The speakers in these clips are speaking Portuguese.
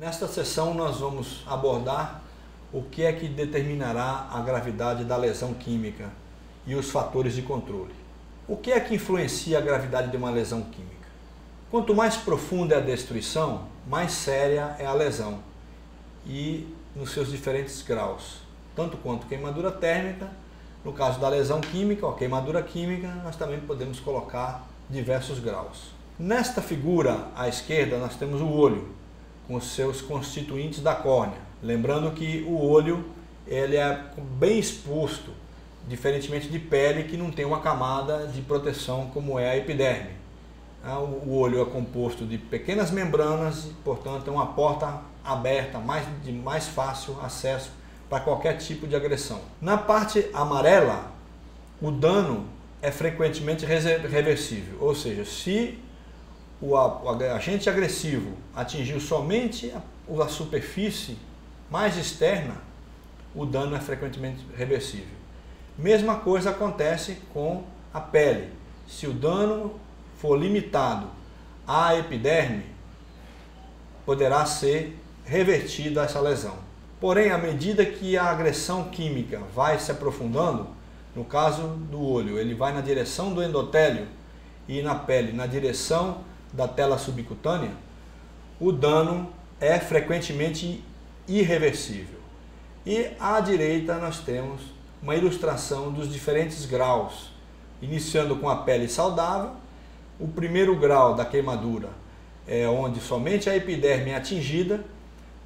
Nesta sessão nós vamos abordar o que é que determinará a gravidade da lesão química e os fatores de controle. O que é que influencia a gravidade de uma lesão química? Quanto mais profunda é a destruição, mais séria é a lesão e nos seus diferentes graus, tanto quanto queimadura térmica. No caso da lesão química ou queimadura química, nós também podemos colocar diversos graus. Nesta figura à esquerda nós temos o olho com os seus constituintes da córnea. Lembrando que o olho ele é bem exposto, diferentemente de pele que não tem uma camada de proteção como é a epiderme. O olho é composto de pequenas membranas e, portanto, é uma porta aberta, de mais fácil acesso para qualquer tipo de agressão. Na parte amarela, o dano é frequentemente reversível, ou seja, se o agente agressivo atingiu somente a superfície mais externa, o dano é frequentemente reversível. Mesma coisa acontece com a pele. Se o dano for limitado à epiderme, poderá ser revertida essa lesão. Porém, à medida que a agressão química vai se aprofundando, no caso do olho, ele vai na direção do endotélio e na pele na direção da tela subcutânea, o dano é frequentemente irreversível. E à direita nós temos uma ilustração dos diferentes graus, iniciando com a pele saudável. O primeiro grau da queimadura é onde somente a epiderme é atingida.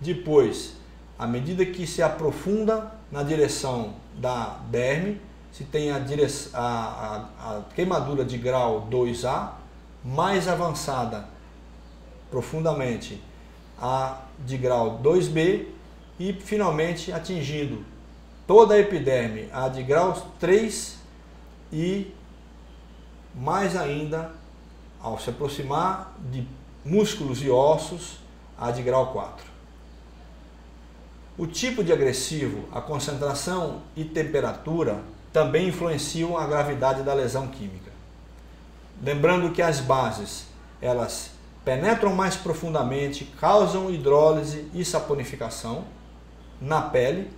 Depois, à medida que se aprofunda na direção da derme, se tem a queimadura de grau 2A, mais avançada profundamente a de grau 2B e finalmente atingindo toda a epiderme, a de grau 3 e mais ainda ao se aproximar de músculos e ossos, a de grau 4. O tipo de agressivo, a concentração e temperatura também influenciam a gravidade da lesão química. Lembrando que as bases, elas penetram mais profundamente, causam hidrólise e saponificação na pele.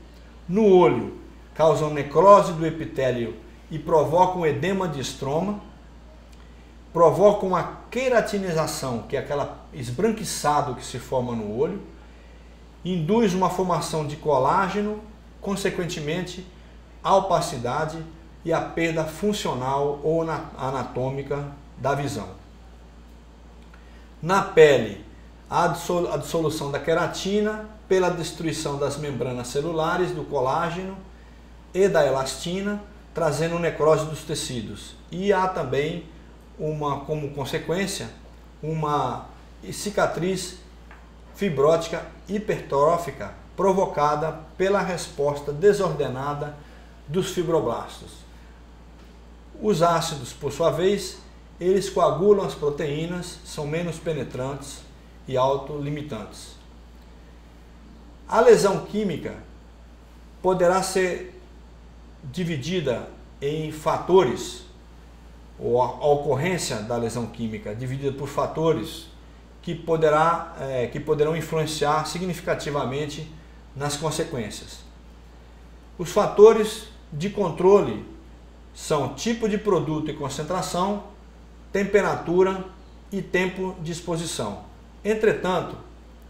No olho, causam necrose do epitélio e provocam edema de estroma. Provocam a queratinização, que é aquele esbranquiçado que se forma no olho. Induz uma formação de colágeno, consequentemente a opacidade e a perda funcional ou anatômica da visão. Na pele, a dissolução da queratina pela destruição das membranas celulares, do colágeno e da elastina, trazendo necrose dos tecidos. E há também, como consequência, uma cicatriz fibrótica hipertrófica provocada pela resposta desordenada dos fibroblastos. Os ácidos, por sua vez, eles coagulam as proteínas, são menos penetrantes e autolimitantes. A lesão química poderá ser dividida em fatores, ou a ocorrência da lesão química dividida por fatores que poderão influenciar significativamente nas consequências. Os fatores de controle são tipo de produto e concentração, temperatura e tempo de exposição. Entretanto,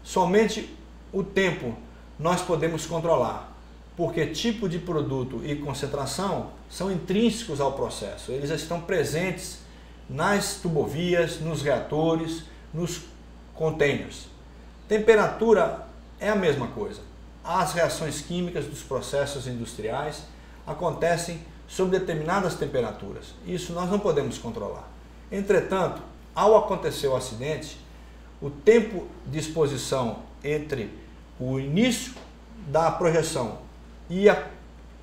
somente o tempo nós podemos controlar, porque tipo de produto e concentração são intrínsecos ao processo. Eles estão presentes nas tubovias, nos reatores, nos containers. Temperatura é a mesma coisa. As reações químicas dos processos industriais acontecem sob determinadas temperaturas. Isso nós não podemos controlar. Entretanto, ao acontecer o acidente, o tempo de exposição entre o início da projeção e a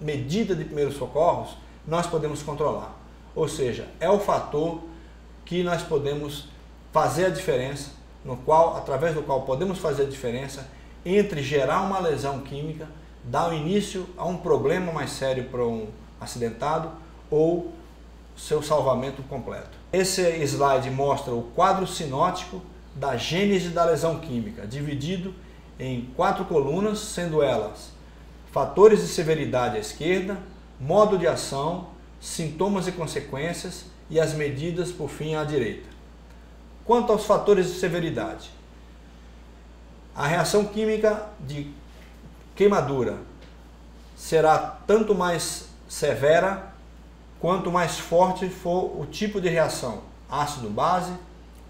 medida de primeiros socorros, nós podemos controlar. Ou seja, é o fator que nós podemos fazer a diferença, através do qual podemos fazer a diferença entre gerar uma lesão química, dar início a um problema mais sério para um acidentado ou seu salvamento completo. Esse slide mostra o quadro sinótico da gênese da lesão química, dividido em 4 colunas, sendo elas fatores de severidade à esquerda, modo de ação, sintomas e consequências e as medidas, por fim, à direita. Quanto aos fatores de severidade, a reação química de queimadura será tanto mais severa quanto mais forte for o tipo de reação, ácido-base,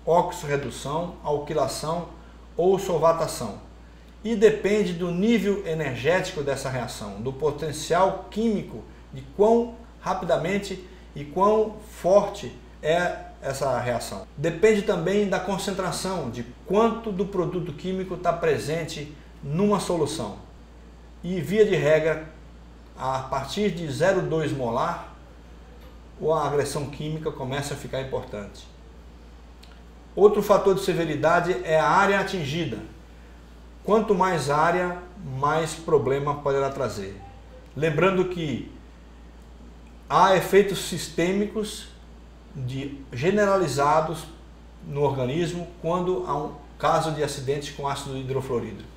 óxido-redução, alquilação ou solvatação. E depende do nível energético dessa reação, do potencial químico, de quão rapidamente e quão forte é essa reação. Depende também da concentração, de quanto do produto químico está presente numa solução. E via de regra, a partir de 0,2 molar, a agressão química começa a ficar importante. Outro fator de severidade é a área atingida. Quanto mais área, mais problema poderá trazer. Lembrando que há efeitos sistêmicos generalizados no organismo quando há um caso de acidente com ácido hidrofluorídrico.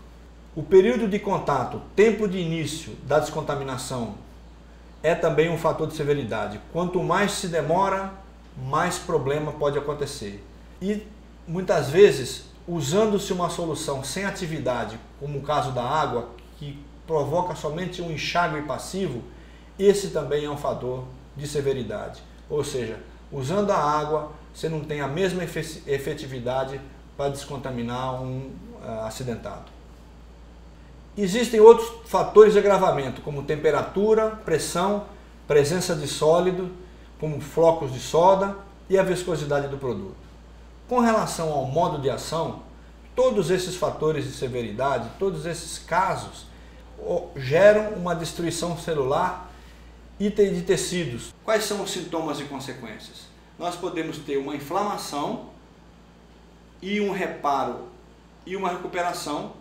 O período de contato, tempo de início da descontaminação, é também um fator de severidade. Quanto mais se demora, mais problema pode acontecer. E muitas vezes, usando-se uma solução sem atividade, como o caso da água, que provoca somente um enxágue passivo, esse também é um fator de severidade. Ou seja, usando a água, você não tem a mesma efetividade para descontaminar um acidentado. Existem outros fatores de agravamento, como temperatura, pressão, presença de sólido, como flocos de soda e a viscosidade do produto. Com relação ao modo de ação, todos esses fatores de severidade, todos esses casos, geram uma destruição celular e de tecidos. Quais são os sintomas e consequências? Nós podemos ter uma inflamação e um reparo e uma recuperação,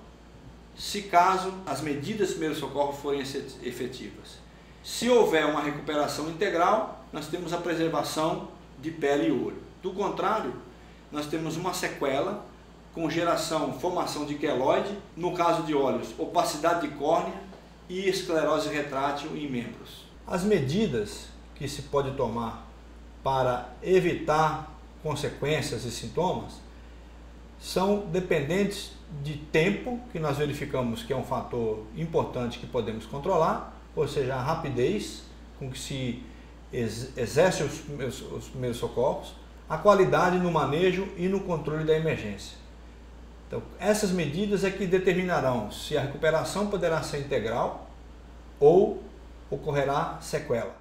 se caso as medidas de primeiro socorro forem efetivas. Se houver uma recuperação integral, nós temos a preservação de pele e olho. Do contrário, nós temos uma sequela com formação de queloide, no caso de olhos, opacidade de córnea e esclerose retrátil em membros. As medidas que se pode tomar para evitar consequências e sintomas são dependentes de tempo, que nós verificamos que é um fator importante que podemos controlar, ou seja, a rapidez com que se exerce os primeiros socorros, a qualidade no manejo e no controle da emergência. Então, essas medidas é que determinarão se a recuperação poderá ser integral ou ocorrerá sequela.